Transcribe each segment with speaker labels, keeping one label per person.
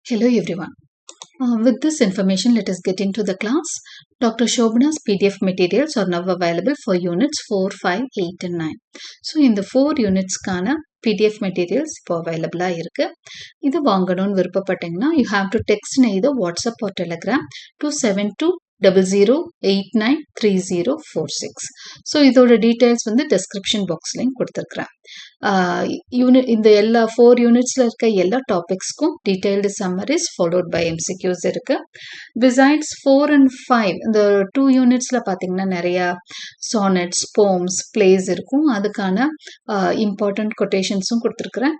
Speaker 1: Hello everyone. With this information, let us get into the class. Dr. Shobana's PDF materials are now available for units 4, 5, 8 and 9. So, in the 4 units கான PDF materials இப்போ available இருக்கு. இது வாங்கணும்னு விருப்பப்பட்டீங்கன்னா you have to text in either WhatsApp or Telegram to 7200893046. So, இதோட details வந்து description boxலையும் கொடுத்திருக்கிறேன். இந்த எல்லா 4 யூனிட்ஸ்ல இருக்க எல்லா டாபிக்ஸ்க்கும் detailed summaries followed by MCQs இருக்கு. பிசைட்ஸ் 4 and 5 இந்த 2 யூனிட்ஸ்ல பார்த்தீங்கன்னா நிறைய சானட்ஸ், போம்ஸ், பிளேஸ் இருக்கும். அதுக்கான இம்பார்ட்டன்ட் கொட்டேஷன்ஸும் கொடுத்துருக்குறேன்.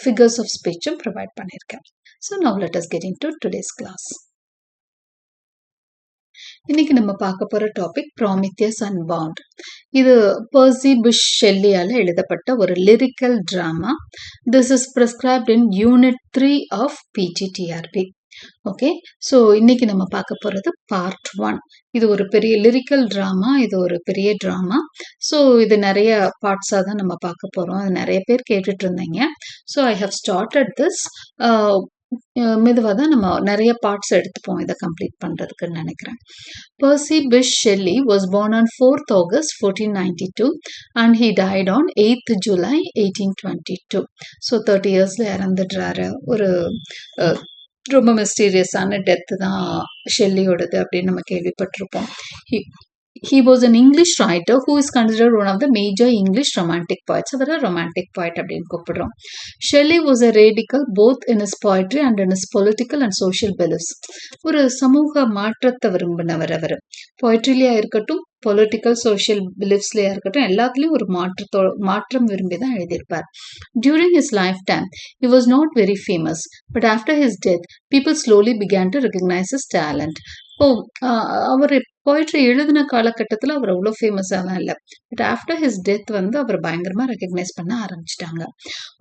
Speaker 1: ஃபிகர்ஸ் ஆஃப் ஸ்பீச்சும் ப்ரொவைட் பண்ணியிருக்கேன். So now let us get into today's class. இன்னைக்கு நம்ம பார்க்க போற டாபிக் ப்ராமித்தியஸ் அன்பவுண்ட். இது பெர்சி புஷ் ஷெல்லியால எழுதப்பட்ட ஒரு lyrical drama. This is prescribed in unit 3 of PGTRB. Okay, so இன்னைக்கு நம்ம பார்க்க போறது பார்ட் 1. இது ஒரு பெரிய லிரிக்கல் டிராமா, இது ஒரு பெரிய டிராமா. ஸோ இது நிறைய பார்ட்ஸாக தான் நம்ம பார்க்க போறோம். அது நிறைய பேர் கேட்டுட்டு இருந்தீங்க. So I have started this. மெதுவாக தான் நம்ம நிறைய பார்ட்ஸ் எடுத்துப்போம் இதை கம்ப்ளீட் பண்ணுறதுக்குன்னு நினைக்கிறேன். Percy Bysshe Shelley was born on 4th August 1492 and he died on 8th July 1822. So 30 yearsல இறந்துடுறாரு. ஒரு ரொம்ப மிஸ்டீரியஸான டெத்து தான் ஷெல்லியோடது அப்படின்னு நம்ம கேள்விப்பட்டிருப்போம். He was an English writer who is considered one of the major English romantic poets. அவரை romantic poet அப்படின்னு கூப்பிடுறோம். Shelley was a radical both in his poetry and in his political and social beliefs. ஒரு சமூக மாற்றத்தை விரும்பினவர் அவர். போய்ட்ரிலையா இருக்கட்டும், political social பிலீஃப்ஸ்லையா இருக்கட்டும், எல்லாத்துலேயும் ஒரு மாற்றம் விரும்பி தான் எழுதியிருப்பார். During his life time he was not very famous, but after his death people slowly began to recognize his talent. அவர் போயிட்ரி எழுதின காலகட்டத்தில் அவர் அவ்வளோ ஃபேமஸாலாம் இல்லை. பட் ஆஃப்டர் ஹிஸ் டெத் வந்து அவர் பயங்கரமாக ரெக்கக்னைஸ் பண்ண ஆரம்பிச்சிட்டாங்க.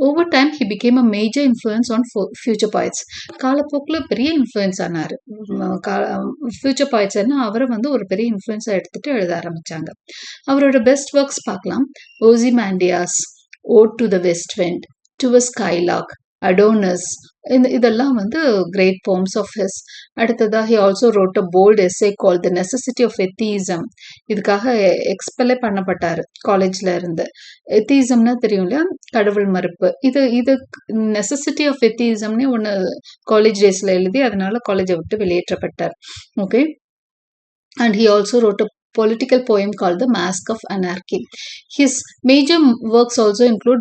Speaker 1: Over time he became a major influence on future பாய்ட்ஸ். காலப்போக்கில் பெரிய இன்ஃப்ளூயன்ஸ் ஆனார். ஃபியூச்சர் பாய்ட்ஸ்னா அவரை வந்து ஒரு பெரிய இன்ஃப்ளூயன்ஸாக எடுத்துகிட்டு எழுத ஆரம்பித்தாங்க. அவரோட பெஸ்ட் ஒர்க்ஸ் பார்க்கலாம். Ozymandias, ode to the west wind, to a skylark, Adonais, இதெல்லாம் வந்து கிரேட் போம்ஸ் ஆஃப் ஹிஸ். அடுத்ததாக he also wrote a bold essay called The Necessity of Atheism. இதுக்காக எக்ஸ்பெல்லே பண்ணப்பட்டார் காலேஜ்ல இருந்து. எத்திசம்னா தெரியும் இல்லையா, கடவுள் மறுப்பு. இது நெசசிட்டி ஆஃப் எத்திசம்னே ஒன்று காலேஜ் டேஸ்ல எழுதி அதனால காலேஜை விட்டு வெளியேற்றப்பட்டார். Okay, and he also wrote a political poem called The Mask of Anarchy. His major works also include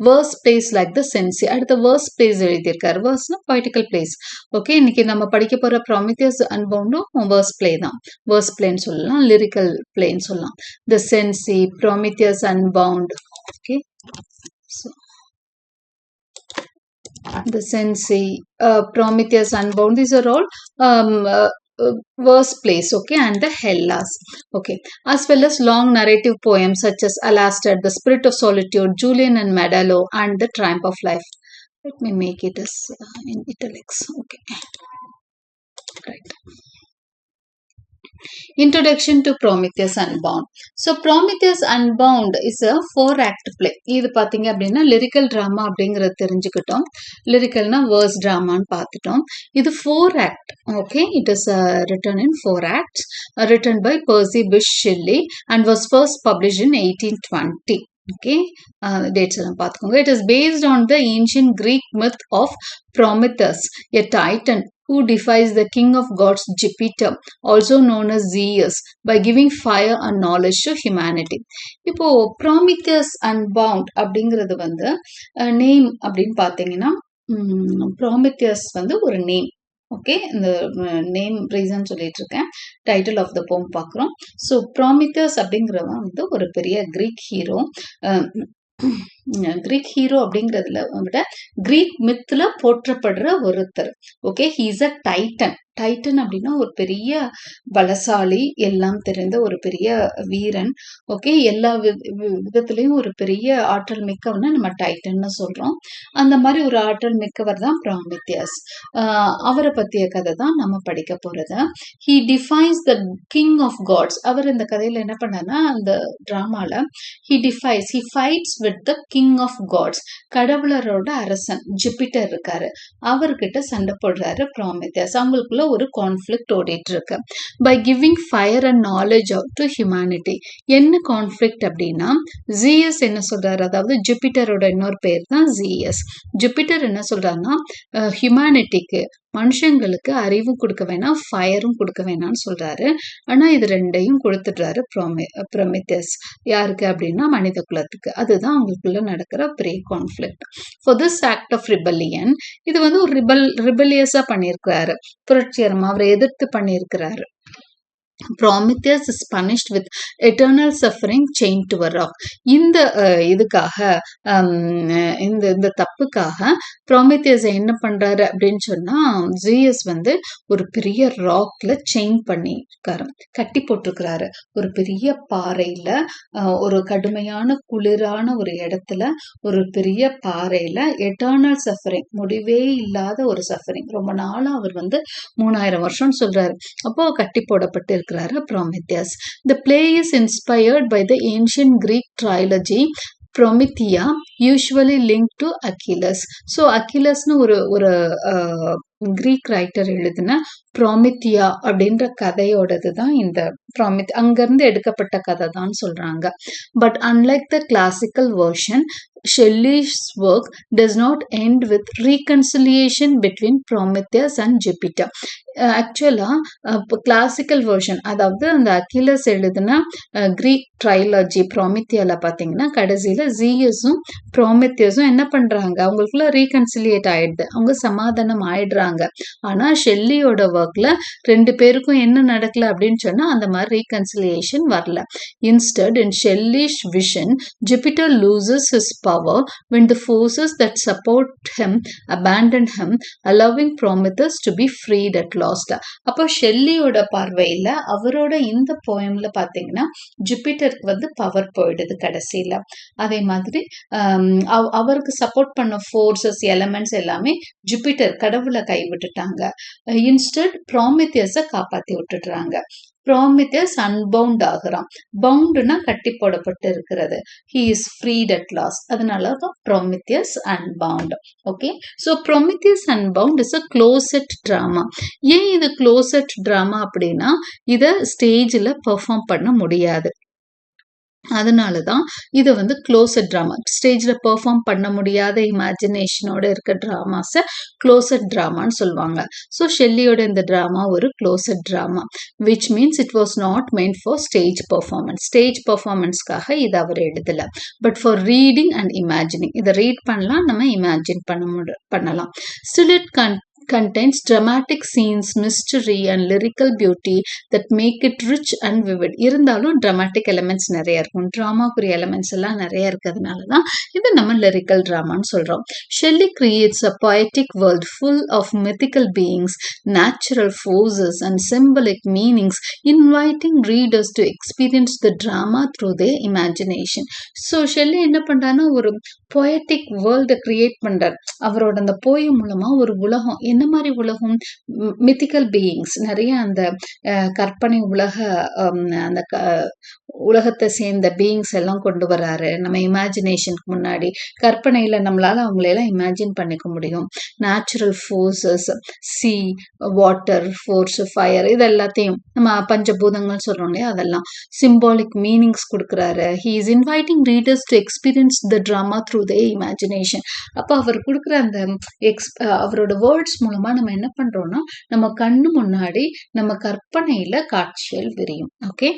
Speaker 1: verse plays like The Cenci. அடுத்த verse plays எழுதியிருக்காரு. verseனா poetical plays. ஓகே, இன்னைக்கு நம்ம படிக்க போற ப்ராமித்தியஸ் அன்பவுண்டும் verse play தான். verse playன்னு சொல்லலாம், lyrical playன்னு சொல்லலாம். The Cenci, Prometheus Unbound. Okay, so The Cenci, Prometheus Unbound, these are all verse plays, okay, and the Hellas, okay, as well as long narrative poems such as Alastor, The Spirit of Solitude, Julian and Medallo, and The Triumph of Life. Let me make it as in italics. Okay, right. Introduction to Prometheus Unbound. So Prometheus Unbound is a 4-act play. இது பார்த்தீங்க அப்படின்னா lyrical drama அப்படிங்கிறத தெரிஞ்சுக்கிட்டோம். லிரிக்கல்னா verse ட்ராமான்னு பார்த்துட்டோம். இது 4-act. Okay, it is written in 4 acts, written by Percy Bysshe Shelley and was first published in 1820. Okay, dates எல்லாம் பார்த்துக்கோங்க. It is based on the ancient Greek myth of Prometheus, a titan who defies the king of gods Jupiter, also known as Zeus, by giving fire and knowledge to humanity. இப்போ Prometheus Unbound அப்படிங்கிறது வந்து name அப்படின்னு பார்த்தீங்கன்னா Prometheus வந்து ஒரு name. Okay, இந்த name reason சொல்லிட்டு இருக்கேன். டைட்டில் ஆஃப் த போம் பார்க்குறோம். ஸோ ப்ராமித்தியஸ் அப்படிங்கிறவன் வந்து ஒரு பெரிய கிரீக் ஹீரோ. கிரீக் ஹீரோ அப்படிங்கிறதுல விட கிரீக் மித்துல போற்றப்படுற ஒருத்தர். Okay, he is a Titan. Titan அப்படின்னா ஒரு பெரிய பலசாலி, எல்லாம் தெரிந்த ஒரு பெரிய வீரன். ஓகே, எல்லா விதத்துலையும் ஒரு பெரிய ஆற்றல் மிக்கவனை நம்ம டைட்டன்னு சொல்றோம். அந்த மாதிரி ஒரு ஆற்றல் மிக்கவர் தான் ப்ராமித்தியஸ். அவரை பற்றிய கதை தான் நம்ம படிக்க போறது. He defines the king of gods. அவர் இந்த கதையில என்ன பண்ணார்னா, அந்த டிராமால he fights with the king of gods, கடவுளரோட அரசன் ஜூபிட்டர் இருக்காரு, அவர்கிட்ட சண்டை போடுறாரு ப்ராமித்தியஸ். அவங்களுக்குள்ள ஒரு கான்ஃபிளிக்ட் ஓடிட்டு இருக்கு. By giving fire and knowledge to humanity. என்ன கான்ஃபிளிக்ட் அப்படின்னா, ஜீயஸ் என்ன சொல்றாரு, அதாவது ஜூபிட்டரோட இன்னொரு பேர் தான் ஜீயஸ். ஜூபிட்டர் என்ன சொல்றாருன்னா, ஹியூமனிட்டிக்கு மனுஷங்களுக்கு அறிவு கொடுக்க வேணாம், ஃபயரும் கொடுக்க வேணாம்னு சொல்றாரு. ஆனா இது ரெண்டையும் கொடுத்துடுறாரு ப்ராமித்தியஸ். யாருக்கு அப்படின்னா மனித குலத்துக்கு. அதுதான் அவங்களுக்குள்ள நடக்கிற பெரிய conflict. For this act of rebellion, இது வந்து ஒரு ரிபல்லியஸா பண்ணியிருக்கிறாரு, புரட்சிகரமா அவரை எதிர்த்து பண்ணியிருக்கிறாரு. Prometheus is punished with eternal suffering chained to a rock. இந்த இதுக்காக இந்த தப்புக்காக ப்ராமித்தியஸ் என்ன பண்றாரு அப்படின்னு சொன்னா, ஜீயஸ் வந்து ஒரு பெரிய ராக்ல செயின் பண்ணி கட்டி போட்டிருக்கிறாரு. ஒரு பெரிய பாறையில, ஒரு கடுமையான குளிரான ஒரு இடத்துல, ஒரு பெரிய பாறையில எட்டர்னல் சஃபரிங், முடிவே இல்லாத ஒரு சஃபரிங், ரொம்ப நாளா அவர் வந்து 3000 வருஷம் சொல்றாரு. அப்போ கட்டி போடப்பட்டு Prometheus. The play is inspired by the ancient Greek trilogy Promethea, usually linked to Achilles. So Achillesனு ஒரு கிரீக் ரைட்டர் எழுதின ப்ராமித்தியா அப்படின்ற கதையோடது தான் இந்த அங்கிருந்து எடுக்கப்பட்ட கதை தான் சொல்றாங்க. But unlike the classical version, Shelley's work does not end with reconciliation between Prometheus and Jupiter. ஆக்சுவலா கிளாசிக்கல் வெர்ஷன், அதாவது அந்த அகிலஸ் எழுதின கிரீக் ட்ரைலாஜி ப்ராமித்தியால பாத்தீங்கன்னா கடைசியில ஜீயஸும் ப்ராமித்தியஸும் என்ன பண்றாங்க, அவங்களுக்குள்ள ரீகன்சிலியேட் ஆயிடுது, அவங்க சமாதானம் ஆயிடுறாங்க. ஆனா ஷெல்லியோட ஒர்க்ல ரெண்டு பேருக்கும் என்ன நடக்கல அப்படின்னு சொன்னா அந்த மாதிரி ரீகன்சிலியேஷன் வரல. Instead in ஷெல்லிஷ் vision, Jupiter loses his power when the forces that support him abandon him, allowing Prometheus to be freed at last. அப்போ ஷெல்லியோட பார்வையில அவரோட இந்த போயம்ல பாத்தீங்கன்னா ஜூபிட்டருக்கு வந்து பவர் போயிடுது கடைசியில. அதே மாதிரி அவருக்கு சப்போர்ட் பண்ண ஃபோர்ஸஸ், எலமெண்ட்ஸ் எல்லாமே ஜூபிட்டர் கடவுளை கைவிட்டுட்டாங்க. இன்ஸ்டெட் ப்ராமித்தியஸை காப்பாத்தி விட்டுடுறாங்க. ப்ராமித்தியஸ் அன்பவுண்ட் ஆகுறான். பவுண்டுனா கட்டி போடப்பட்டு இருக்கிறது. He is freed at last. அதனால தான் Prometheus Unbound. Okay, so Prometheus Unbound is a closet drama. ஏன் இது க்ளோசெட் ட்ராமா அப்படின்னா, இதை ஸ்டேஜில் பெர்ஃபார்ம் பண்ண முடியாது. அதனாலதான் இதை வந்து க்ளோசட் ட்ராமா, ஸ்டேஜில் பெர்ஃபார்ம் பண்ண முடியாத இமேஜினேஷனோட இருக்க ட்ராமாஸை க்ளோசட் ட்ராமான்னு சொல்லுவாங்க. ஸோ ஷெல்லியோட இந்த ட்ராமா ஒரு closet drama, which means it was not meant for stage performance. Stage பெர்ஃபார்மன்ஸ்க்காக இதை அவர் எழுதலை, but for reading and imagining. இதை ரீட் பண்ணலாம், நம்ம இமேஜின் பண்ணலாம். Still it contains dramatic scenes, mystery and lyrical beauty that make it rich and vivid. இருந்தாலும் dramatic elements நிறைய இருக்கும், ட்ராமாக்குரிய எலிமெண்ட்ஸ் எல்லாம் நிறைய இருக்கிறதுனால தான் இது நம்ம lyrical dramaன்னு சொல்றோம். Shelley creates a poetic world full of mythical beings, natural forces and symbolic meanings, inviting readers to experience the drama through their imagination. So Shelley என்ன பண்றான்னா ஒரு poetic world கிரியேட் பண்றார். அவரோட அந்த போயம் மூலமா ஒரு உலகம், என்ன மாதிரி உலகம், மித்திக்கல் பீயிங்ஸ், நிறைய அந்த கற்பனை அந்த உலகத்தை சேர்ந்த பீயிங்ஸ் எல்லாம் கொண்டு வராரு நம்ம இமேஜினேஷனுக்கு முன்னாடி. கற்பனையில நம்மளால அவங்களையெல்லாம் இமேஜின் பண்ணிக்க முடியும். Natural forces, C, water force, fire, இது எல்லாத்தையும் நம்ம பஞ்சபூதங்கள் சொல்றோம் இல்லையா, அதெல்லாம் சிம்பாலிக் மீனிங்ஸ் கொடுக்குறாரு. He is inviting readers to experience the drama through the imagination. அப்போ அவர் கொடுக்குற அந்த அவரோட வேர்ட்ஸ் மூலமா நம்ம என்ன பண்றோம்னா, நம்ம கண்ணு முன்னாடி நம்ம கற்பனையில காட்சிகள் விரியும். Okay,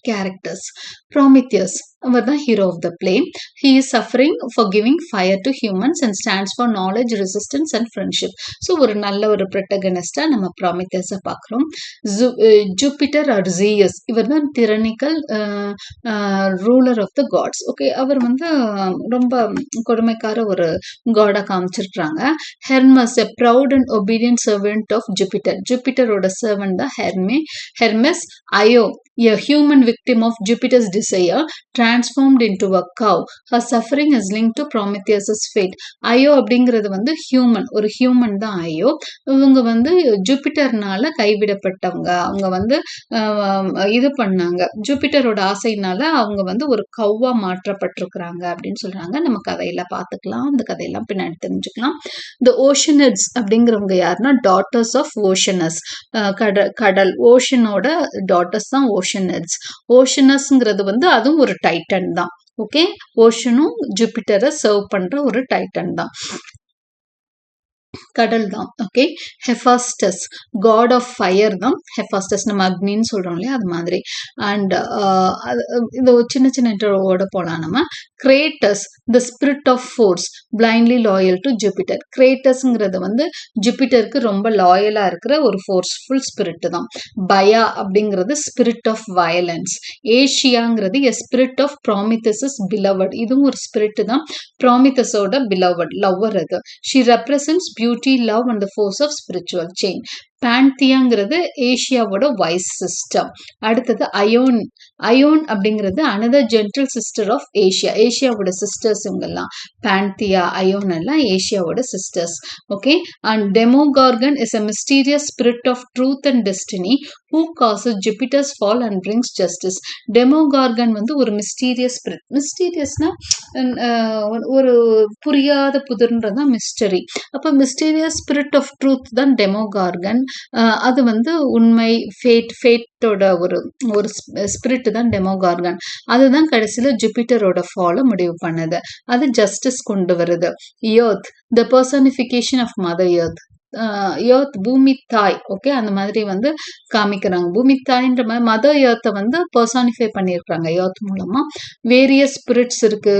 Speaker 1: characters. Prometheus, அவர் தான் hero of the play. He is suffering for giving fire to humans and stands for knowledge, resistance and friendship. So ஒரு நல்ல ஒரு ப்ரொட்டகனிஸ்டா நம்ம ப்ராமித்தியஸை பார்க்குறோம். ஜூபிட்டர் ஆர் ஜீயஸ், இவர் தான் tyrannical ruler of the gods. Okay, அவர் வந்து ரொம்ப கொடுமைக்கார ஒரு காடை காமிச்சிருக்கிறாங்க. Hermes, a proud and obedient servant of Jupiter. ஜூபிட்டரோட சர்வெண்ட் தான் Hermes. அயோ, a human victim of Jupiter's desire transformed into a cow. Her suffering is linked to Prometheus's fate. ஐயோ அப்படிங்கிறது வந்து ஹியூமன், ஒரு ஹியூமன் தான் ஐயோ. இவங்க வந்து ஜூபிட்டர்னால கைவிடப்பட்டவங்க. அவங்க வந்து இது பண்ணாங்க, ஜூபிட்டரோட ஆசையினால அவங்க வந்து ஒரு கவ்வா மாற்றப்பட்டிருக்கிறாங்க அப்படின்னு சொல்றாங்க. நம்ம கதையில பார்த்துக்கலாம், அந்த கதையெல்லாம் பின்னாடி தெரிஞ்சுக்கலாம். இந்த ஓஷனட்ஸ் அப்படிங்கிறவங்க யாருன்னா டாட்டர்ஸ் ஆஃப் ஓஷனஸ், கடல் ஓஷனோட டாட்டர்ஸ் தான் ஓஷனட்ஸ். ஓஷனஸ்ங்கிறது வந்து அதுவும் ஒரு டைட்டன் தான். ஓகே, ஓஷனும் ஜூபிட்டரை சர்வ் பண்ற ஒரு டைட்டன் தான், கடல் தான். ஓகே, ஹெஃபாஸ்டஸ் காட் ஆஃப் ஃபயர் தான் ஹெஃபாஸ்டஸ், நம்ம அக்னின்னு சொல்றோம் இல்லையா அது மாதிரி. அண்ட் இது சின்ன சின்ன இன்டர்வோட போலாம் நம்ம. Kratos the spirit of force blindly loyal to Jupiter. கிரேட்டஸ்ங்கிறது வந்து ஜூபிட்டருக்கு ரொம்ப லாயலா இருக்கிற ஒரு ஃபோர்ஸ்ஃபுல் ஸ்பிரிட் தான். பயா அப்படிங்கிறது ஸ்பிரிட் ஆஃப் வயலன்ஸ். ஏஷியாங்கிறது a spirit of Prometheus's beloved, இதுவும் ஒரு ஸ்பிரிட் தான், ப்ராமித்தஸோட பிலவட் லவ்வர் அது. She represents beauty, love and the force of spiritual change. பான்தியாங்கிறது ஏஷியாவோட வைஸ் சிஸ்டம். அடுத்தது அயோன். அயோன் அப்படிங்கிறது another gentle sister of Asia. ஏஷியாவோட சிஸ்டர்ஸ் இவங்கெல்லாம். பான்தியா, அயோன் எல்லாம் ஏஷியாவோட sisters. Okay, and Demogorgon is a mysterious spirit of truth and destiny who causes Jupiter's fall and brings justice. டெமோகார்கன் வந்து ஒரு mysterious spirit. மிஸ்டீரியஸ்னா ஒரு புரியாத புதிர்ன்றதான் mystery. அப்போ மிஸ்டீரியஸ் ஸ்பிரிட் ஆஃப் ட்ரூத் தான் டெமோகார்கன். அது வந்து உண்மை, ஃபேட்டோட ஒரு ஸ்பிரிட் தான் டெமோகார்கன். அதுதான் கடைசியில் ஜூபிட்டரோட ஃபாலை முடிவு பண்ணுது. அது ஜஸ்டிஸ் கொண்டு வருது. Earth the personification of mother earth. Earth பூமி தாய். ஓகே, அந்த மாதிரி வந்து காமிக்கிறாங்க. பூமி தாய்ன்ற மாதிரி மதர் எர்த்தை வந்து பர்சானிஃபை பண்ணியிருக்கிறாங்க எர்த் மூலமா. வேரியஸ் ஸ்பிரிட்ஸ் இருக்கு,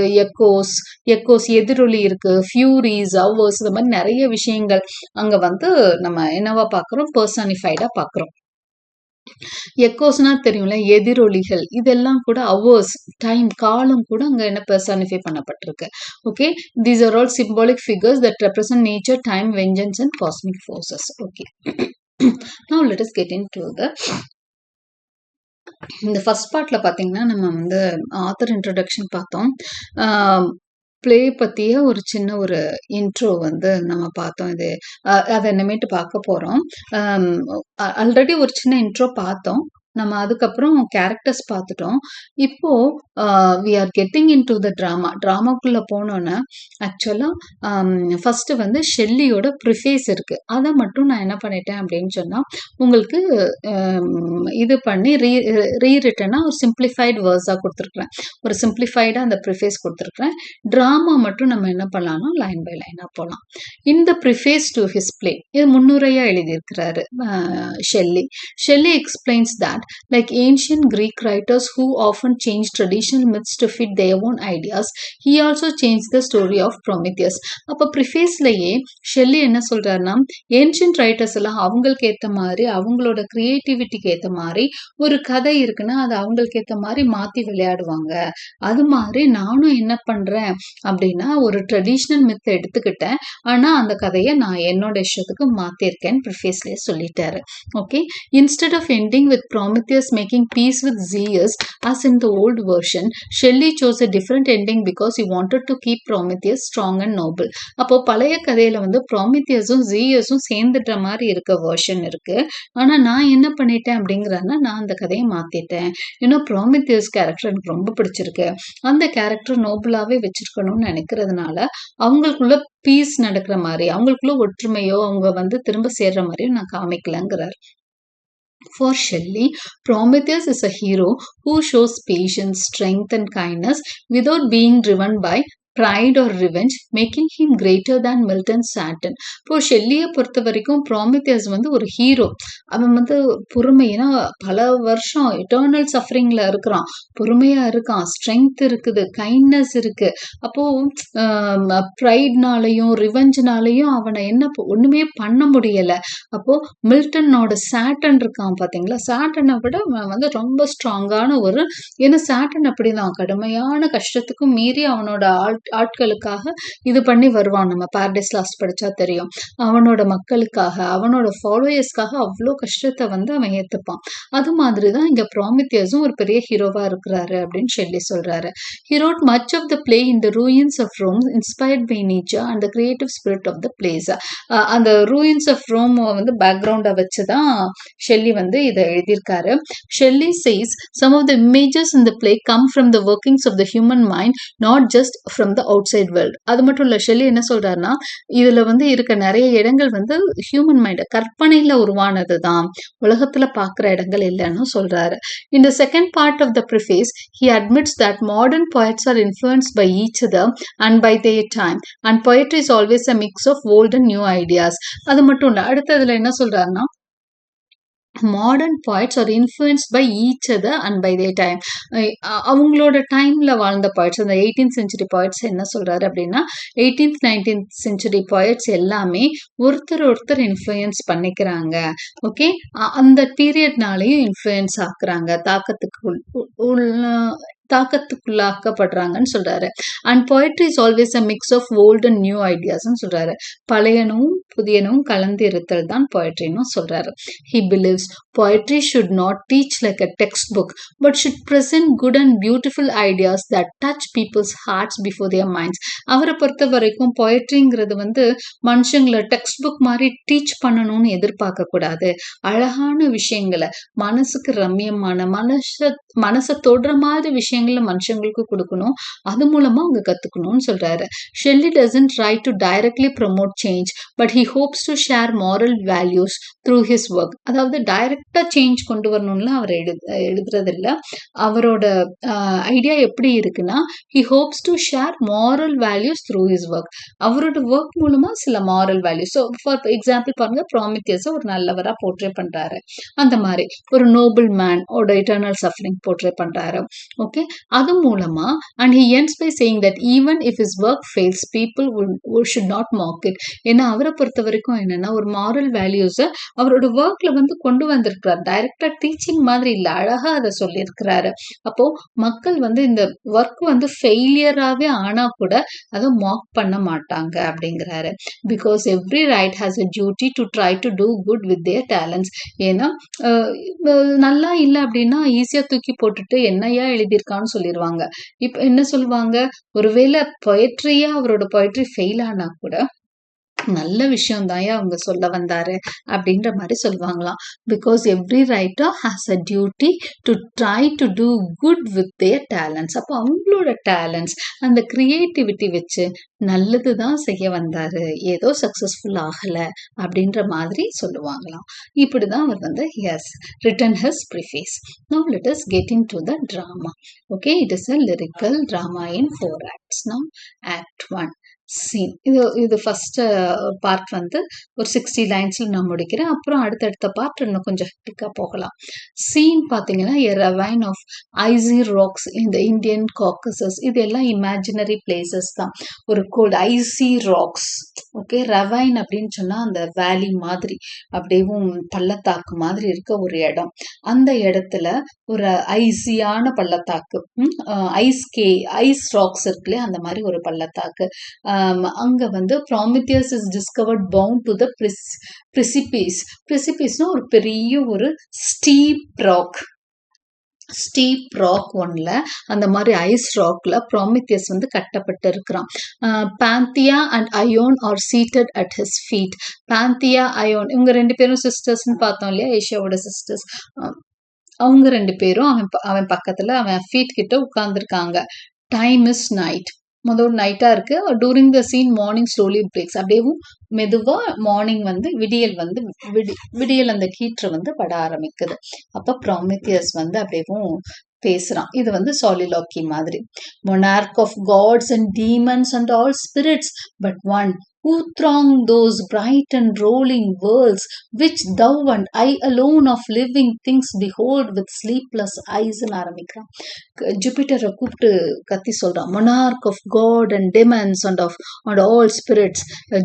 Speaker 1: எக்கோஸ் எதிரொலி இருக்கு, ஃபியூரிஸ், அவர்ஸ், இந்த மாதிரி நிறைய விஷயங்கள் அங்க வந்து நம்ம என்னவா பார்க்குறோம், பர்சானிஃபைடா பார்க்குறோம். எக்கோஸ்னா தெரியும்ல, எதிரொலிகள். இதெல்லாம் கூட அவர்ஸ், டைம், காலம் கூட அங்க என்ன பெர்சானிஃபை பண்ணப்பட்டிருக்கு. Okay, these are all symbolic figures that represent nature, time, vengeance and cosmic forces. Okay, now let us get into இந்த ஃபர்ஸ்ட் பார்ட்ல பாத்தீங்கன்னா நம்ம வந்து ஆத்தர் இன்ட்ரோடக்ஷன் பார்த்தோம். பிளே பற்றிய ஒரு சின்ன ஒரு இன்ட்ரோ வந்து நம்ம பார்த்தோம். இது அதை என்னமேட்டு பார்க்க போகிறோம். ஆல்ரெடி ஒரு சின்ன இன்ட்ரோ பார்த்தோம் நம்ம. அதுக்கப்புறம் கேரக்டர்ஸ் பார்த்துட்டோம். இப்போ we are getting into the ட்ராமாக்குள்ள போனோன்னா ஆக்சுவலாக ஃபர்ஸ்ட் வந்து ஷெல்லியோட ப்ரிஃபேஸ் இருக்கு. அதை மட்டும் நான் என்ன பண்ணிட்டேன் அப்படின்னு சொன்னால் உங்களுக்கு இது பண்ணி ரீரிட்டனாக ஒரு சிம்பிளிஃபைடு வேர்ஸாக கொடுத்துருக்குறேன். ஒரு சிம்பிளிஃபைடாக அந்த ப்ரிஃபேஸ் கொடுத்துருக்குறேன். ட்ராமா மட்டும் நம்ம என்ன பண்ணலாம்னா லைன் பை லைனாக போகலாம். இந்த ப்ரிஃபேஸ் டு ஹிஸ் பிளே இது முன்னுரையாக எழுதியிருக்கிறாரு Shelley. Shelley explains that like ancient Greek writers who often change traditional myths to fit their own ideas, he also changed the story of Prometheus. அப்ப ப்ரிஃபேஸ்லயே Shelley என்ன சொல்றாருன்னா, ancient writers எல்லாம் அவங்களுக்கு ஏற்ற மாதிரி, அவங்களோட கிரியேட்டிவிட்டிக்கு ஏற்ற மாதிரி ஒரு கதை இருக்குன்னா அதை அவங்களுக்கு ஏற்ற மாதிரி மாத்தி விளையாடுவாங்க. அது மாதிரி நானும் என்ன பண்றேன் அப்படின்னா ஒரு ட்ரெடிஷ்னல் மித்தை எடுத்துக்கிட்டேன், ஆனா அந்த கதையை நான் என்னோட இஷ்டத்துக்கு மாத்திருக்கேன் ப்ரிஃபேஸ்லயே சொல்லிட்டாரு. Okay, instead of ending with Prometheus making peace with Zeus as in the old version, Shelley chose a different ending because he wanted to keep Prometheus strong and noble. அப்போ பழைய கதையில வந்து ப்ராமித்தியஸும் ஜீயஸும் சேர்ந்துட்ட மாதிரி இருக்க வெர்ஷன் இருக்கு. ஆனா நான் என்ன பண்ணிட்டேன் அப்படிங்கிறன்னா, நான் அந்த கதையை மாத்திட்டேன். இன்னும் ப்ராமித்தியஸ் கேரக்டர் எனக்கு ரொம்ப பிடிச்சிருக்கு. அந்த கேரக்டர் நோபலாவே வச்சிருக்கணும்னு நினைக்கிறதுனால அவங்களுக்குள்ள பீஸ் நடக்கிற மாதிரி, அவங்களுக்குள்ள ஒற்றுமையோ அவங்க வந்து திரும்ப சேர்ற மாதிரியும் நான் காமிக்கலங்கிறார். For Shelley, Prometheus is a hero who shows patience, strength and kindness without being driven by pride or revenge, making him greater than Milton Saturn. இப்போ ஷெல்லியை பொறுத்த வரைக்கும் ப்ராமித்தியஸ் வந்து ஒரு ஹீரோ. அவன் வந்து பொறுமைனா பல வருஷம் எட்டர்னல் சஃபரிங்ல இருக்கிறான், பொறுமையா இருக்கான், ஸ்ட்ரென்த் இருக்குது, கைண்ட்னஸ் இருக்கு. அப்போ ப்ரைட்னாலையும் ரிவெஞ்ச்னாலையும் அவனை என்ன ஒண்ணுமே பண்ண முடியல. அப்போ மில்டனோட சாட்டன் இருக்கான் பாத்தீங்களா, சாட்டனை விட வந்து ரொம்ப ஸ்ட்ராங்கான ஒரு, ஏன்னா சாட்டன் அப்படிதான் கடுமையான கஷ்டத்துக்கும் மீறி அவனோட ஆட்களுக்காக இது பண்ணி வருவான். நம்ம பாரடைஸ் லாஸ்ட் படிச்சா தெரியும். அவனோட மக்களுக்காக, அவனோட ஃபாலோயர்ஸ்க்காக அவ்வளோ கஷ்டத்தை வந்து அவன் ஏத்துப்பான். அது மாதிரிதான் இங்க ப்ராமித்தியஸும் ஒரு பெரிய ஹீரோவா இருக்கிறாரு அப்படின்னு ஷெல்லி சொல்றாரு. He wrote much of the play in the ruins of Rome, inspired by nature and the creative spirit of the place. அந்த ரூயின்ஸ் ஆஃப் ரோம் வந்து பேக்ரவுண்டை வச்சுதான் ஷெல்லி வந்து இதை எழுதியிருக்காரு. Shelley says some of the images in the play come from the workings of the human mind, not just from the outside world. அது மட்டும் இல்ல, Shelley என்ன சொல்றாருன்னா இதுல வந்து இருக்க நிறைய இடங்கள் வந்து ஹியூமன் மைண்ட் கற்பனையில உருவானது தான், உலகத்துல பாக்குற இடங்கள் இல்லைன்னு சொல்றாரு. In the second part of the preface, he admits that modern poets are influenced by each other and by their time, and poetry is always a mix of old and new ideas. அது மட்டும் இல்ல, அடுத்ததுல என்ன சொல்றாருன்னா modern poets are influenced by each other and by their time. அவங்களோட டைம்ல வாழ்ந்த பாய்ட்ஸ், அந்த 18th century பாய்ட்ஸ் என்ன சொல்றாரு அப்படின்னா 18th 19th century பாய்ட்ஸ் எல்லாமே ஒருத்தர் இன்ஃப்ளூயன்ஸ் பண்ணிக்கிறாங்க. ஓகே, அந்த பீரியட்னாலையும் இன்ஃப்ளூயன்ஸ் ஆக்குறாங்க, தாக்கத்துக்குள்ளாக்கப்படுறாங்கன்னு சொல்றாரு. And poetry is always a mix of old and new ஐடியாஸ்ன்னு சொல்றாரு. பழையனும் புதியனும் கலந்து இருத்தல் தான் poetryன்னு சொல்றாரு. He believes poetry should not teach like a textbook, but should present good and beautiful ideas that touch people's hearts before their minds. அவரை பொறுத்த வரைக்கும் poetryங்கிறது வந்து மனுஷங்களை டெக்ஸ்ட் புக் மாதிரி டீச் பண்ணணும்னு எதிர்பார்க்க கூடாது. அழகான விஷயங்களை, மனசுக்கு ரம்யமான, மனசை தொடுற மாதிரி விஷயங்களை மனுஷங்களுக்கு கொடுக்கணும், அது மூலமா அவங்க கத்துக்கணும்னு சொல்றாரு. Shelley doesn't try to directly promote change, but he hopes to share moral values through his work. அதாவது டைரக்டா சேஞ்ச் கொண்டு வரணும்னு அவர் எழுதுறது இல்ல. அவரோட ஐடியா எப்படி இருக்குன்னா he hopes to share moral values through his work. அவரோட ஒர்க் மூலமா சில moral values, so for example பாருங்க, ப்ராமித்தியஸ் ஒரு நல்லவரா போர்ட்ரே பண்றாரு, அந்த மாதிரி ஒரு நோபல் மேன் ஓட இட்டர்னல் சஃபரிங் போர்ட்ரே பண்றாரு. ஓகே, அது மூலமா and he ends by saying that even if his work fails, people should not mock it. ஏன்னா அவரை பொறுத்த வரைக்கும் என்னன்னா ஒரு மாரல் வேல்யூஸை அவரோட ஒர்க்ல வந்து கொண்டு வந்திருக்கிறார். டைரக்டா டீச்சிங் மாதிரி இல்ல, அழகா அதை சொல்லியிருக்கிறாரு. அப்போ மக்கள் வந்து இந்த ஒர்க் வந்து ஃபெயிலியராகவே ஆனா கூட அதை மாக் பண்ண மாட்டாங்க அப்படிங்கிறாரு. Because every writer has a duty to try to do good with their talents. ஏன்னா நல்லா இல்லை அப்படின்னா ஈஸியா தூக்கி போட்டுட்டு என்னையா எழுதியிருக்கான்னு சொல்லிடுவாங்க. இப்ப என்ன சொல்லுவாங்க, ஒருவேளை பொயட்ரியா அவரோட பொயட்ரி ஃபெயில் ஆனா கூட நல்ல விஷயம் தான் அவங்க சொல்ல வந்தாரு அப்படின்ற மாதிரி சொல்லுவாங்களாம். Because every writer has a duty to try to do good with their talents. அப்போ அவங்களோட டேலண்ட்ஸ், அந்த கிரியேட்டிவிட்டி வச்சு நல்லது தான் செய்ய வந்தாரு, ஏதோ சக்சஸ்ஃபுல் ஆகல அப்படின்ற மாதிரி சொல்லுவாங்களாம். இப்படிதான் அவர் வந்து he has written his preface. Now let us get into the drama. Okay, it is a lyrical drama in 4 acts. Now act 1 scene. இது ஃபர்ஸ்ட் பார்ட் வந்து ஒரு 60 லைன்ஸ்ல நான் முடிக்கிறேன். அப்புறம் அடுத்தடுத்த பார்ட் இன்னும் கொஞ்சம் ஹெக்டிக்கா போகலாம். சீன் பார்த்தீங்கன்னா a ravine of icy rocks in the Indian Caucasus. இது எல்லாம் இமேஜினரி பிளேசஸ் தான், ஒரு கோல்டு ஐசி ராக்ஸ். ஓகே, ரவைன் அப்படின்னு சொன்னா அந்த வேலி மாதிரி அப்படியும் பள்ளத்தாக்கு மாதிரி இருக்க ஒரு இடம். அந்த இடத்துல ஒரு ஐசியான பள்ளத்தாக்கு, ஐஸ் ராக்ஸ் இருக்குல்லையே அந்த மாதிரி ஒரு பள்ளத்தாக்கு. அங்க வந்து Prometheus is discovered bound to the பிரிசிபிஸ்னா ஒரு பெரிய ஒரு ஸ்டீப் ராக் ஒன்ல, அந்த மாதிரி ஐஸ் ராக்ல ப்ராமித்தியஸ் வந்து கட்டப்பட்டு இருக்கிறான். Panthea and Ione are seated at his feet. Panthea, Ione இவங்க 2 பேரும் சிஸ்டர்ஸ்ன்னு பார்த்தோம் இல்லையா, ஏஷியாவோட சிஸ்டர்ஸ். அவங்க 2 பேரும் அவன் பக்கத்துல அவன் ஃபீட் கிட்ட உட்கார்ந்துருக்காங்க. Time is night. முதல் நைட்டா இருக்கு. During the scene morning slowly breaks. அப்படியேவும் மெதுவா மார்னிங் வந்து விடியல் அந்த கீற்று வந்து பட ஆரம்பிக்குது. அப்ப ப்ராமித்தியஸ் வந்து அப்படியேவும் பேசுறான். இது வந்து சாலிலாக்கி மாதிரி. monarch of gods and demons and all spirits, but one who throng those bright and rolling worlds which thou and I alone of living things behold with sleepless eyes ன்னு ஆரம்பிக்கிறான். ஜூபிட்டரை கூப்பிட்டு கத்தி சொல்றான், monarch of God and demons and all spirits,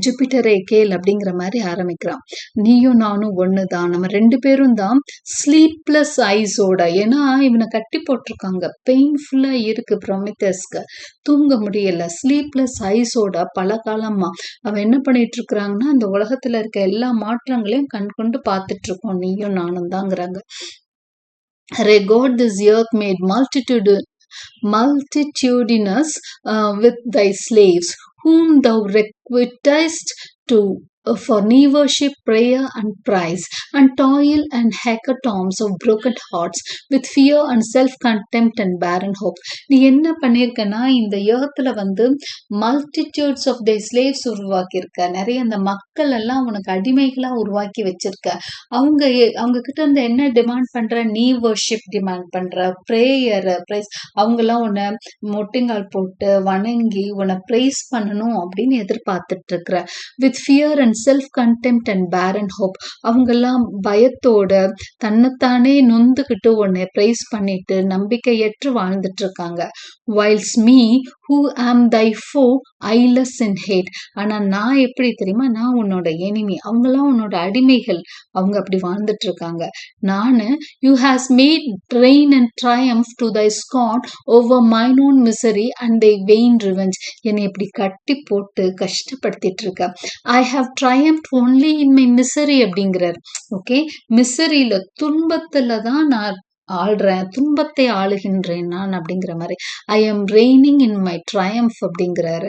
Speaker 1: ஜூபிட்டரை கேள் அப்படிங்கிற மாதிரி ஆரம்பிக்கிறான். நீயும் நானும் ஒண்ணுதான், நம்ம 2 பேரும் தான் ஸ்லீப்லெஸ் ஐஸோட, ஏன்னா இவனை கட்டி போட்டிருக்காங்க, பெயின்ஃபுல்லா இருக்கு ப்ரோமித்தஸ்க்கு, தூங்க முடியல, ஸ்லீப்லெஸ் ஐஸோட பல காலமா அவன் என்ன பண்ணிட்டு இருக்கிறாங்கன்னா அந்த உலகத்துல இருக்க எல்லா மாற்றங்களையும் கண்கொண்டு பார்த்துட்டு இருக்கோம், நீயும் நானும் தாங்கிறாங்க. Regard this earth made multitudinous with thy slaves, whom thou requitest to for knee worship, prayer and prize, and toil and hecatombs of broken hearts, with fear and self-contempt and barren hope. நீ என்ன பண்ணிருக்கனா, இந்த எர்த்ல வந்து multitudes of Thai slaves உருவாக்கி இருக்க, நிறைய அந்த மக்கள் எல்லாம் உனக்கு அடிமைகளா உருவாக்கி வச்சிருக்க. அவங்க கிட்ட இருந்து என்ன டிமாண்ட் பண்ற, நீ வர்ஷிப் டிமாண்ட் பண்ற, பிரேயர் பிரைஸ், அவங்க எல்லாம் உன்னை மொட்டிங்கால் போட்டு வணங்கி உன்னை பிரைஸ் பண்ணணும் அப்படின்னு எதிர்பார்த்துட்டு இருக்கிற. With fear and self contempt and பேரன் ஹோப், அவங்கெல்லாம் பயத்தோட தன்னைத்தானே நொந்துகிட்டு உன்னை பிரைஸ் பண்ணிட்டு நம்பிக்கையற்று வாழ்ந்துட்டு இருக்காங்க. Wiles me who am thy foe eyeless in hate, ஆனா நான் எப்படி தெரியுமா, நான் உன்னோட எனிமி, அவங்கெல்லாம் உன்னோட அடிமைகள், அவங்க அப்படி வாழ்ந்துட்டு இருக்காங்க. நானு you has made reign and triumph to thy scorn over mine own misery and thy vain revenge, என்னை இப்படி கட்டி போட்டு கஷ்டப்படுத்திட்டு இருக்க. I have triumphed only in my misery அப்படிங்கிறார். ஓகே, மிசரியில துன்பத்துல தான் நான் ஆள்றேன், துன்பத்தை ஆளுகின்றேன் நான் அப்படிங்கிற மாதிரி. I am raining in my triumph அப்படிங்கிறாரு.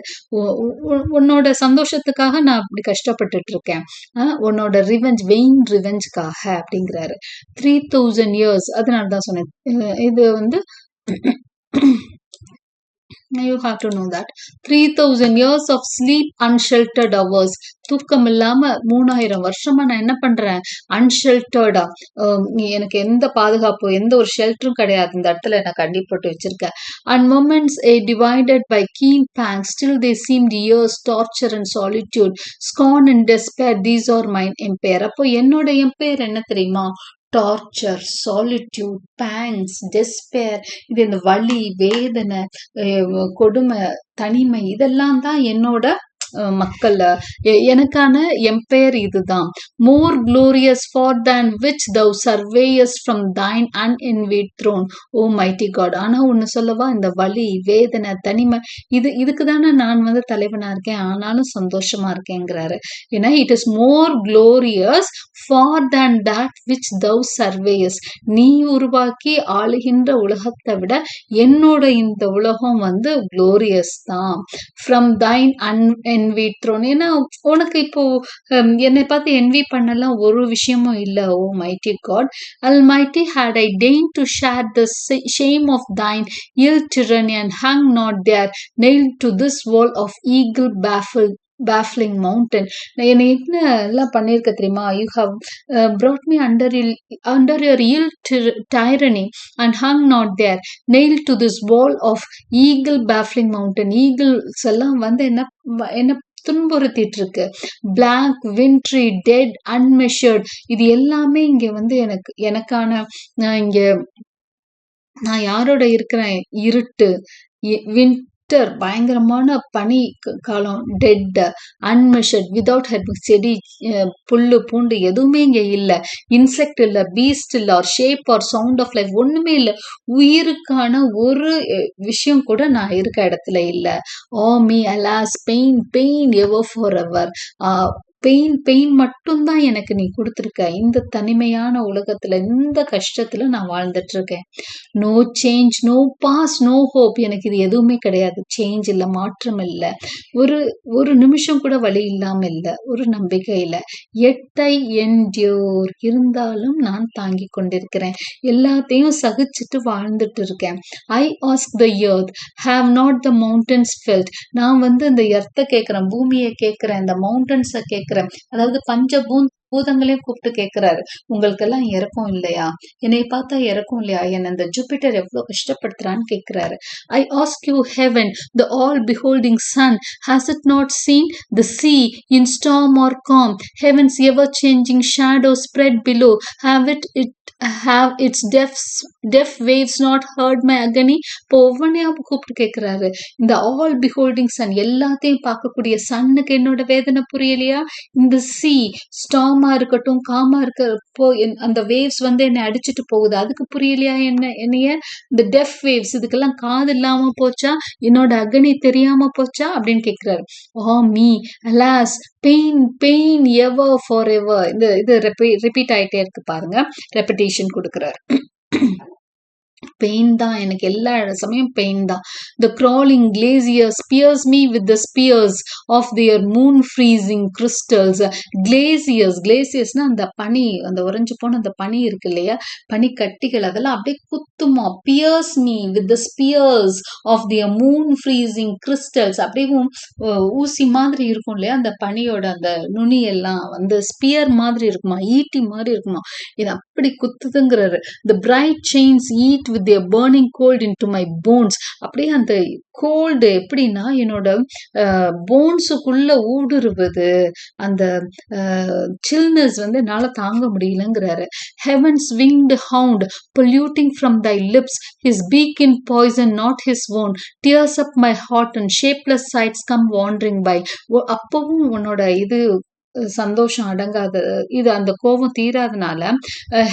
Speaker 1: உன்னோட சந்தோஷத்துக்காக நான் அப்படி கஷ்டப்பட்டுட்டு இருக்கேன், உன்னோட ரிவெஞ்ச், வெயின் ரிவெஞ்சுக்காக அப்படிங்கிறாரு. 3000 years, அதனால தான் சொன்னேன் இது வந்து you have to know that 3000 years of sleep unsheltered hours, தூக்கம் இல்லாம 3000 வருஷமா நான் என்ன பண்றேன், அன்ஷெல்டர்டா, எனக்கு எந்த பாதுகாப்பு, எந்த ஒரு ஷெல்டரும் கிடையாது, இந்த இடத்துல நான் கண்டிப்பட்டு வச்சிருக்கேன். And moments divided by keen pangs, still they seemed years, torture and solitude, scorn and despair, these are mine empire. அப்போ என்னோட empire என்ன தெரியுமா, டார்ச்சர், சாலிட்யூட், பேங்ஸ், டெஸ்பேர், இது இந்த வலி, வேதனை, கொடுமை, தனிமை, இதெல்லாம் தான் என்னோட மக்கள், எனக்கான எம்பையர் இதுதான். More glorious far than which thou surveyest from thine unenvied throne, O mighty god. ஆனா ஒன்னு சொல்லவா, இந்த வலி, வேதனை, தனிமை, இதுக்கு தானே நான் வந்து தலைவனா இருக்கேன், ஆனாலும் சந்தோஷமா இருக்கேங்கிறாரு. ஏன்னா it is more glorious far than that which thou surveyest, நீ உருவாக்கி ஆளுகின்ற உலகத்தை விட என்னோட இந்த உலகம் வந்து குளோரியஸ் தான். ஃப்ரம் thine unenvied throne, ஏன்னா உனக்கு இப்போ என்னை பார்த்து என்வி பண்ணலாம் ஒரு விஷயமும் இல்ல. O mighty God, Almighty, had I deigned to share the shame of thine ill tyranny and hung not there, nailed to this wall of eagle baffling mountain. என்னை என்ன எல்லாம் பண்ணிருக்க தெரியுமா, you have brought me under your ill tyranny and hung not there, nailed to this wall of eagle baffling mountain. Eagles எல்லாம் வந்து என்ன துன்புறுத்திட்டு இருக்கு. Black, வின்ட்ரி, dead, அன்மெஷர்ட், இது எல்லாமே இங்க வந்து எனக்கான நான் யாரோட இருக்கிறேன், இருட்டு, வின்டர், பயங்கரமான பனி காலம், டெட், அன்மெஷர்ட், விதவுட் ஹெட், செடி, புல்லு பூண்டு எதுவுமே இங்க இல்ல, இன்செக்ட் இல்ல, பீஸ்ட் இல்ல, or shape or sound of life, ஒண்ணுமே இல்ல, உயிருக்கான ஒரு விஷயம் கூட நான் இருக்க இடத்துல இல்ல. O me alas pain, pain ever for ever, பெயின் மட்டும்தான் எனக்கு நீ கொடுத்துருக்க. இந்த தனிமையான உலகத்துல, இந்த கஷ்டத்துல நான் வாழ்ந்துட்டு இருக்கேன். No change, no pause, no hope, எனக்கு இது எதுவுமே கிடையாது. சேஞ்ச் இல்ல, மாற்றம் இல்ல, ஒரு நிமிஷம் கூட வழி இல்லாம இல்ல, ஒரு நம்பிக்கை இல்ல. yet I endure, இருந்தாலும் நான் தாங்கி கொண்டிருக்கிறேன், எல்லாத்தையும் சகிச்சுட்டு வாழ்ந்துட்டு இருக்கேன். I ask the earth, have not the mountains felt, நான் வந்து இந்த எர்த்த கேட்கிறேன், பூமியை கேட்கிறேன், இந்த மவுண்டன்ஸ கேட்கிறேன், அதாவது பூதங்களையும் கூப்பிட்டு கேட்கிறாரு, உங்களுக்கெல்லாம் இறக்கம் இல்லையா? என்னை பார்த்தா இறக்கம் இல்லையா? என்ன இந்த ஜூபிட்டர் எவ்வளவு கஷ்டப்படுத்துறான்னு கேட்கிறாரு. I ask you heaven, the all beholding sun, has it not seen the sea in storm or calm, heaven's ever changing shadows spread below, have its deaf waves not heard my agony? இப்போ ஒவ்வொன்றையும் கூப்பிட்டு கேட்கிறாரு. இந்த all beholding Sun, எல்லாத்தையும் பார்க்கக்கூடிய சன்னுக்கு என்னோட வேதனை புரியலையா? இந்த சி ஸ்டாமா இருக்கட்டும், காமா இருக்கப்போ அந்த வேவ்ஸ் வந்து என்னை அடிச்சுட்டு போகுது, அதுக்கு புரியலையா? என்னைய இந்த டெஃப் வேவ்ஸ், இதுக்கெல்லாம் காது இல்லாம போச்சா? என்னோட அக்னி தெரியாம போச்சா அப்படின்னு கேட்கிறாரு. O me alas pain pain ever for ever. இது ரிப்பீட் ஆயிட்டே இருக்கு பாருங்க, ரெப்பிட்டேஷன் கொடுக்கிறார். பெயின் தான், எனக்கு எல்லா சமயம் பெயின் தான். The crawling glacier spears me with the spears of their moon freezing crystals. Glaciers அந்த பனி, அந்த உறைஞ்சு போன அந்த பனி இருக்கு இல்லையா, பனி கட்டிகள், அதெல்லாம் அப்படியே குத்துமா. Pierce me with the spears of their moon freezing crystals. அப்படியே ஊசி மாதிரி இருக்கும் இல்லையா அந்த பனியோட அந்த நுனி எல்லாம் வந்து ஸ்பியர் மாதிரி இருக்குமா, ஈட்டி மாதிரி இருக்குமா, இது அப்படி குத்துதுங்கிறாரு. The bright chains eat with their burning cold into my bones. அப்படியே அந்த கோல்டு எப்படின்னா என்னோட போன்ஸுக்குள்ள ஊடுருவது, அந்த சில்னஸ் வந்து என்னால தாங்க முடியலங்கிறாரு. Heaven's winged hound polluting from thy lips, his beak in poison not his wound, tears up my heart and shapeless sights come wandering by. அப்பவும் உன்னோட இது சந்தோஷம் அடங்காத, இது அந்த கோபம் தீராதனால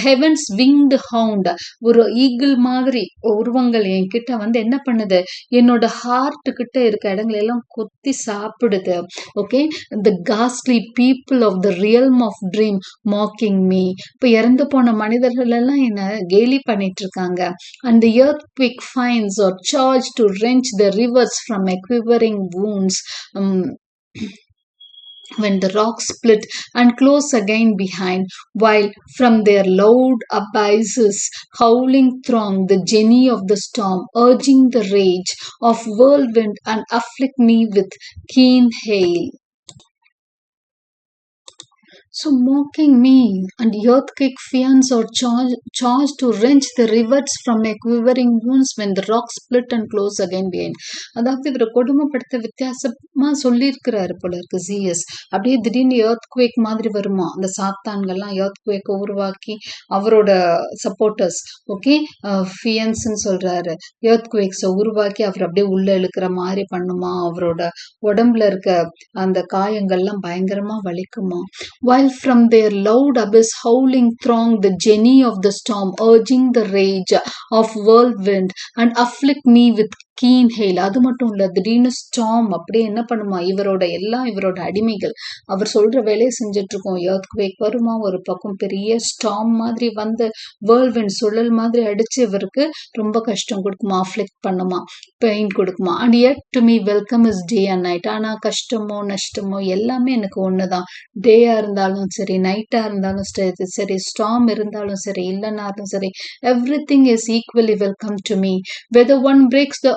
Speaker 1: ஹெவன்ஸ் விங்டு ஹவுண்ட், ஒரு ஈகிள் மாதிரி உருவங்கள் என்கிட்ட வந்து என்ன பண்ணுது, என்னோட ஹார்ட் கிட்ட இருக்க இடங்கள் எல்லாம் கொத்தி சாப்பிடுது. Okay, the ghastly people of the realm of dream mocking me. இப்போ இறந்து போன மனிதர்கள் எல்லாம் என்ன கேலி பண்ணிட்டு இருக்காங்க. And the earthquake finds or charge to wrench the rivers from a quivering wounds. When the rocks split and close again behind, while from their loud abysses howling throng the genie of the storm, urging the rage of whirlwind and afflict me with keen hail. So mocking me and earthquake fiends or charge to wrench the rivets from a quivering wounds when the rocks split and close again behind. அதாவது இவரை கொடுமைப்படுத்த வித்தியாசமா சொல்லியிருக்கிறாரு போல இருக்கு GS. அப்படியே திடீர்னு earthquake மாதிரி வருமா, அந்த சாத்தான்கள்லாம் earthquake உருவாக்கி அவரோட சப்போர்ட்டர்ஸ், ஓகே, ஃபியன்ஸ்ன்னு சொல்றாரு, earthquakes உருவாக்கி அவர் அப்படியே உள்ள இழுக்கிற மாதிரி பண்ணுமா, அவரோட உடம்புல இருக்க அந்த காயங்கள்லாம் பயங்கரமா வலிக்குமா. While from their loud abyss howling throng the genie of the storm, urging the rage of whirlwind and afflict me with keen hail. அது மட்டும் இல்ல, திடீர்னு ஸ்டார்ம் அப்படியே என்ன பண்ணுமா, இவரோட அடிமைகள் அவர் சொல்ற வேலையை செஞ்சுட்டு இருக்கோம். earthquake வருமா, ஒரு பக்கம் பெரிய ஸ்டார்ம் மாதிரி வந்து whirlwind சுழல் மாதிரி அடிச்சு இவருக்கு ரொம்ப கஷ்டம் கொடுக்குமா, அஃப்ளிக்ட் பண்ணுமா, பெயின் கொடுக்குமா. And yet to me welcome is day and night. ஆனா கஷ்டமோ நஷ்டமோ எல்லாமே எனக்கு ஒண்ணுதான். டேயா இருந்தாலும் சரி, நைட்டா இருந்தாலும் சரி, ஸ்டார்ம் இருந்தாலும் சரி, இல்லைனாலும் சரி, everything is equally welcome to me. Whether one breaks the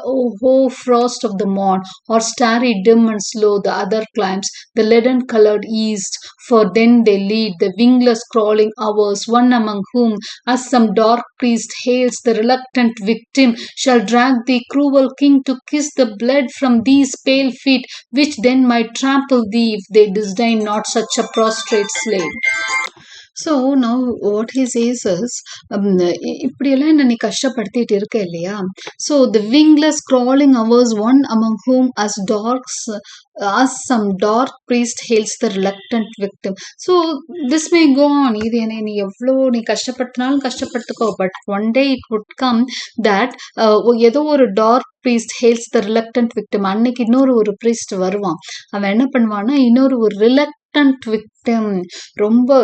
Speaker 1: frost of the morn, or starry dim and slow the other climbs the leaden colored east, for then they lead the wingless crawling hours, one among whom, as some dark priest hails the reluctant victim, shall drag thee, cruel king, to kiss the blood from these pale feet, which then might trample thee if they disdain not such a prostrate slave. So now what he says is, இப்படியெல்லாம் என்ன நீ கஷ்டப்படுத்திட்டு இருக்க இல்லையா, so the wingless crawling hours, one among whom as some dark priest hails the reluctant victim. So this may go on. இது என்னை நீ எவ்வளோ நீ கஷ்டப்படுத்தினாலும் கஷ்டப்படுத்துக்கோ, but one day it would come that ஏதோ ஒரு dark priest hails the reluctant victim. அன்னைக்கு இன்னொரு priest வருவான், அவன் என்ன பண்ணுவான்னா இன்னொரு reluctant victim, ரொம்ப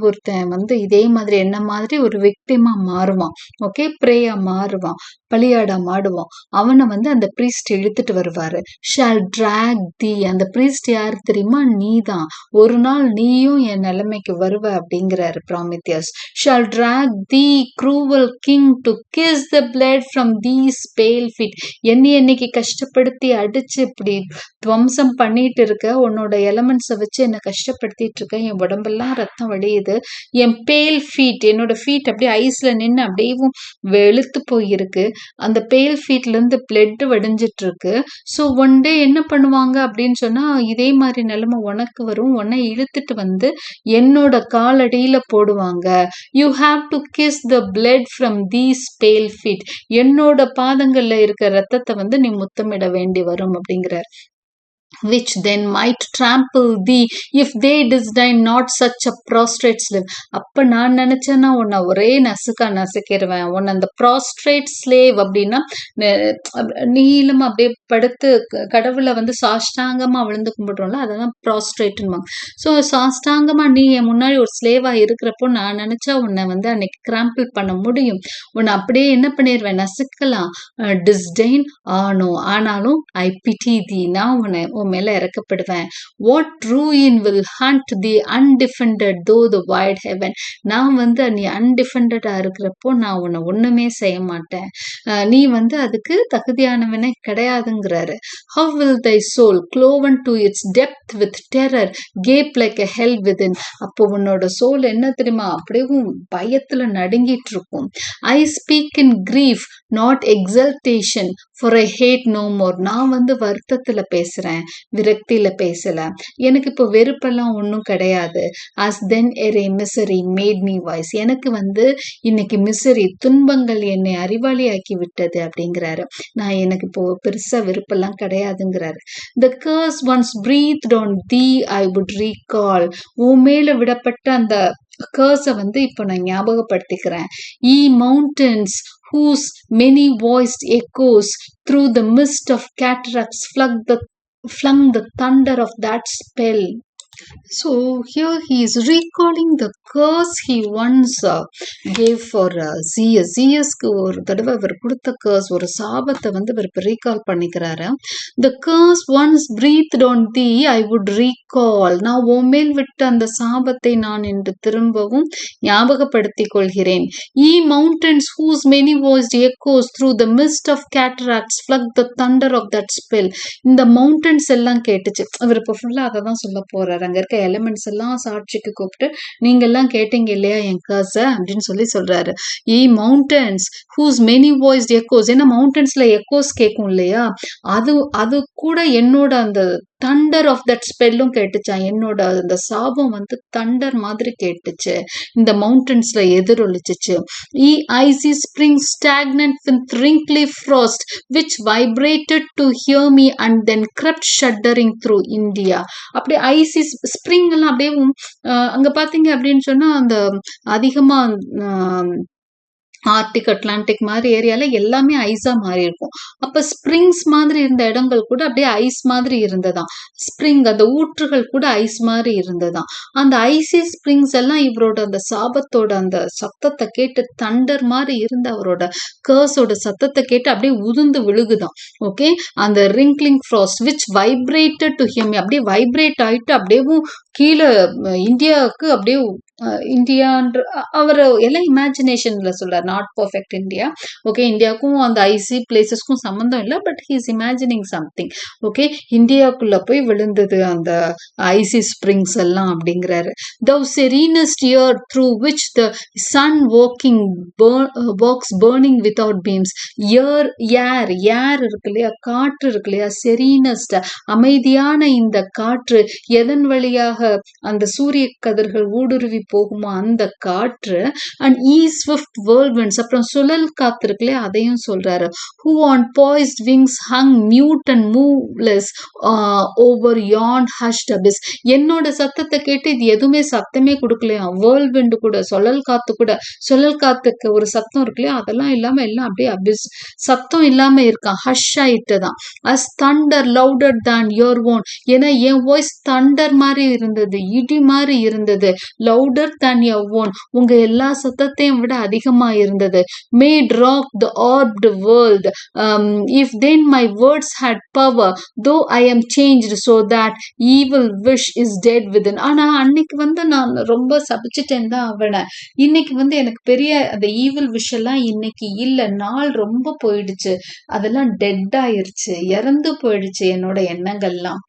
Speaker 1: ஒருத்தன் வந்து இதே மாதிரி என்ன மாதிரி ஒரு விக்டிமா மாறுவான், ஓகே, பிரேயா மாறுவான், பலியாடா மாடுவான். அவனை வந்து அந்த priest இழுத்துட்டு வருவாரு. shall drag thee, அந்த priest யாரு தெரியுமா, நீதான், ஒரு நாள் நீயும் என் நிலைமைக்கு வருவ அப்படிங்கிறாரு ப்ராமித்தியஸ். shall drag thee, cruel king, to kiss the blood from these pale feet. என்னைக்கு கஷ்டப்படுத்தி அடிச்சு இப்படி துவம்சம் பண்ணிட்டு இருக்க, உன்னோட எலமெண்ட்ஸை வச்சு என்ன கஷ்டப்படுத்திட்டு இருக்கேன், என் உடம்பெல்லாம் ரத்தம் வடியுது, என் பேல் ஃபீட், என்னோட ஃபீட் அப்படியே ஐஸ்ல நின்று அப்படியே வெளுத்து போயிருக்கு, அந்த பேல் ஃபீட்ல இருந்து பிளட் வடிஞ்சிட்டு இருக்கு. ஸோ ஒன் டே என்ன பண்ணுவாங்க அப்படின்னு சொன்னா, இதே மாதிரி நிலைமை உனக்கு வரும், உன்னை இழுத்துட்டு வந்து என்னோட காலடியில போடுவாங்க. You have to kiss the blood from these பேல் ஃபீட், என்னோட பாதங்கள்ல இருக்க ரத்தத்தை வந்து நீ முத்தமிட வேண்டி வரும் அப்படிங்கிறார். which then might trample thee if they disdain not such a prostrate slave. அப்ப நான் நினைச்சேன்னா உன்னை ஒரே நசுக்கா நசுக்கிடுவேன். உன்னை அந்த prostrate slave அப்படின்னா நீளமா அப்படியே படுத்து கடவுளை வந்து சாஷ்டாங்கமா விழுந்து கும்பிடுறோம்ல, அதெல்லாம் ப்ராஸ்ட்ரேட்னு. ஸோ சாஷ்டாங்கமா நீ என் முன்னாடி ஒரு ஸ்லேவா இருக்கிறப்போ நான் நினைச்சா உன்னை வந்து அன்னைக்கு கிராம்பிள் பண்ண முடியும், உன்னை அப்படியே என்ன பண்ணிடுவேன், நசுக்கலாம். டிஸ்டெயின் ஆனாலும் ஐ பிட்டி தி, நான் உன்னை மேல இறக்கப்படுவேன். What ruin will hunt thee undefended through the white heaven, நான் வந்து நீ அன்டிஃபெண்டடா இருக்கிறப்போ நான் உன்னை ஒண்ணுமே செய்ய மாட்டேன், நீ வந்து அதுக்கு தகுதியானவனே கிடையாதுங்கிறாரு. how will thy soul cloven to its depth with terror gape like a hell within. அப்போ உன்னோட சோல் என்ன தெரியுமா, அப்படியே பயத்துல நடுங்கிட்டு இருக்கும். I speak in grief not exultation for I hate no more. நான் வந்து வருத்தத்துல பேசுறேன், விரக்தியில பேசல, எனக்கு இப்போ வெறுப்பெல்லாம் ஒன்றும் கிடையாது. as then a misery made me wise, எனக்கு வந்து இன்னைக்கு மிசரி, துன்பங்கள் என்னை அறிவாளியாக்கி விட்டது அப்படிங்கிறாரு. நான் எனக்கு இப்போ பெருசா வெறுப்பெல்லாம் கிடையாதுங்கிறாரு. the curse once breathed on thee I would recall, உன் மேல விடப்பட்ட அந்த கர்ஸை வந்து இப்போ நான் ஞாபகப்படுத்திக்கிறேன். ye mountains whose many voiced echoes through the mist of cataracts flung the thunder of that spell. So here he is recalling the curse he once gave for Zeus. Zeusக்கு ஒரு தடவை இவர் கொடுத்த curse, ஒரு சாபத்தை வந்து இவர் ரீகால் பண்ணிக்கிறாரு. The curse once breathed on thee I would recall, நான் உன்மேல் விட்ட அந்த சாபத்தை நான் இன்று திரும்பவும் ஞாபகப்படுத்திக் கொள்கிறேன். ye mountains whose many voiced echoes through the mist of cataracts flung the thunder of that spell. இந்த மவுண்டன்ஸ் எல்லாம் கேட்டுச்சு. இவர் இப்போ ஃபுல்லா அதை தான் சொல்ல போறாரு. அங்க இருக்க எலிமெண்ட்ஸ் எல்லாம் சாட்சிக்கு கூப்பிட்டு நீங்க எல்லாம் கேட்டீங்க இல்லையா என் கர்ஸ அப்படின்னு சொல்றாரு. Ye mountains whose many voiced echoes, ஏன்னா மவுண்டன்ஸ்ல எக்கோஸ் கேட்கும் இல்லையா, அது கூட என்னோட அந்த தண்டர் ஆஃப் தட் ஸ்பெல்லும் கேட்டுச்சான். என்னோட அந்த சாபம் வந்து தண்டர் மாதிரி கேட்டுச்சு, இந்த மவுண்டன்ஸ்ல எதிரொலிச்சிச்சு. Ye icy spring stagnant with wrinkly frost which vibrated to hear me and then crept shuddering through India. அப்படியே ஐசி ஸ்ப்ரிங் எல்லாம் அப்படியே அங்க பாத்தீங்க அப்படின்னு சொன்னா அந்த அதிகமா ஆர்டிக் அட்லாண்டிக் மாதிரி ஏரியால எல்லாமே ஐஸா மாறி இருக்கும். அப்ப ஸ்ப்ரிங்ஸ் மாதிரி இருந்த இடங்கள் கூட அப்படியே ஐஸ் மாதிரி இருந்ததாம். ஸ்ப்ரிங் அந்த ஊற்றுகள் கூட ஐஸ் மாதிரி இருந்ததாம். அந்த ஐசி ஸ்ப்ரிங்ஸ் எல்லாம் இவரோட அந்த சாபத்தோட அந்த சத்தத்தை கேட்டு தண்டர் மாதிரி இருந்த அவரோட கர்ஸோட சத்தத்தை கேட்டு அப்படியே உதிர்ந்து விழுகுதான். ஓகே, அந்த wrinkling frost which vibrated to him, அப்படியே வைப்ரேட் ஆயிட்டு அப்படியே கீழே இந்தியாவுக்கு அப்படியே இந்தியான்ற அவர் எல்லாம் இமேஜினேஷன்ல சொல்றாரு, நாட் பர்ஃபெக்ட் இந்தியா. ஓகே, இந்தியாவுக்கும் அந்த ஐசி பிளேசஸ்க்கும் சம்மந்தம் இல்லை, but he is imagining something. Okay, இந்தியாவுக்குள்ள போய் விழுந்தது அந்த ஐசி ஸ்ப்ரிங்ஸ் எல்லாம் அப்படிங்கிறாரு. thou serenest year through which the sun walks burning without beams. ஏர் இருக்கு இல்லையா, காற்று இருக்கு இல்லையா, செரீனஸ்ட் அமைதியான இந்த காற்று எதன் வழியாக அந்த சூரிய கதிர்கள் ஊடுருவி போகுமா அந்த காற்று. அண்ட் ஸ்விஃப்ட் whirlwinds, அப்புறம் சுழல் காத்து இருக்குல்லையா அதையும் சொல்றாரு. who on poised wings hung mute and moveless over yon hushed abyss. என்னோட சத்தத்தை கேட்டு இது எதுவுமே சத்தமே கொடுக்கலையா, whirlwind கூட, சுழல் காத்துக்கு ஒரு சத்தம் இருக்குல்லையா, அதெல்லாம் இல்லாம எல்லாம் அப்படியே அபிஸ் சத்தம் இல்லாம இருக்கான், hush ஆயிட்டுதான். as thunder louder than your own, ஏன்னா என் வாய்ஸ் தண்டர் மாதிரி இருந்தது, இடி மாதிரி இருந்தது. louder than your own, உங்க எல்லா சத்தத்தையும் விட அதிகமா இருந்தது. made rock the orbed world, if then my words had power, though I am changed so that evil wish is dead within. ஆனா அன்னைக்கு வந்து நான் ரொம்ப சபிச்சுட்டேன் தான் அவனை, இன்னைக்கு வந்து எனக்கு பெரிய அந்த ஈவில் விஷ் எல்லாம் இன்னைக்கு இல்ல, நாள் ரொம்ப போயிடுச்சு, அதெல்லாம் டெட் ஆயிருச்சு, இறந்து போயிடுச்சு என்னோட எண்ணங்கள்லாம்.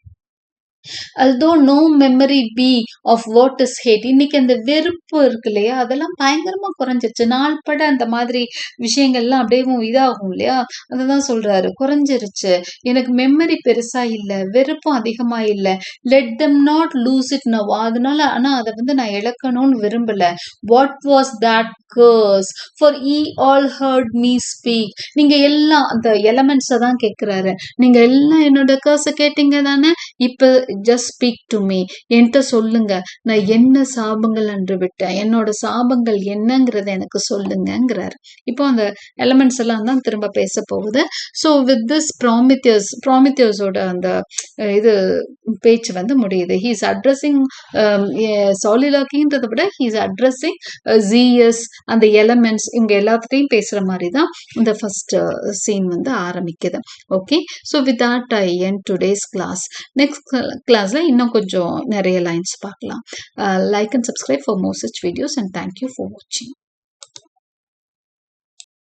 Speaker 1: although no memory be of what is hate. இன்னைக்கு அந்த வெறுப்பு இருக்கு இல்லையா, அதெல்லாம் பயங்கரமா குறைஞ்சிருச்சு. நாள்பட அந்த மாதிரி விஷயங்கள்லாம் அப்படியே இதாகும் இல்லையா, அததான் சொல்றாரு, குறைஞ்சிருச்சு. எனக்கு மெமரி பெருசா இல்ல, வெறுப்பும் அதிகமா இல்ல. let them not lose it now. அதனால ஆனா அதை நான் இழக்கணும்னு விரும்பல. what was that curse for ye all heard me speak. நீங்க எல்லாம் அந்த எலமெண்ட்ஸ தான் கேட்கிறாரு. நீங்க எல்லாம் என்னோட கர்ஸ கேட்டீங்க தானே, இப்ப just speak to me. என்கிட்ட சொல்லுங்க, நான் என்ன சாபங்கள் அன்று விட்டேன், என்னோட சாபங்கள் என்னங்கிறத எனக்கு சொல்லுங்கிறாரு. இப்போ அந்த எலமெண்ட்ஸ் எல்லாம் தான் திரும்ப பேச போகுது. ஸோ வித் திஸ் ப்ராமித்தியஸோட அந்த இது பேச்சு முடியுது. ஹீஸ் அட்ரஸிங் சாலிலாக்கின்றதை விட ஹீஸ் அட்ரஸிங் ஜிஎஸ், அந்த எலமெண்ட்ஸ், இவங்க எல்லாத்தையும் பேசுற மாதிரி தான் இந்த ஃபர்ஸ்ட் சீன் ஆரம்பிக்குது. Okay, so with that I end today's class. Next கிளாஸ்ல இன்னும் கொஞ்சம் நிறைய லைன்ஸ் பார்க்கலாம். Like and subscribe for more such videos and thank you for வாட்சிங்.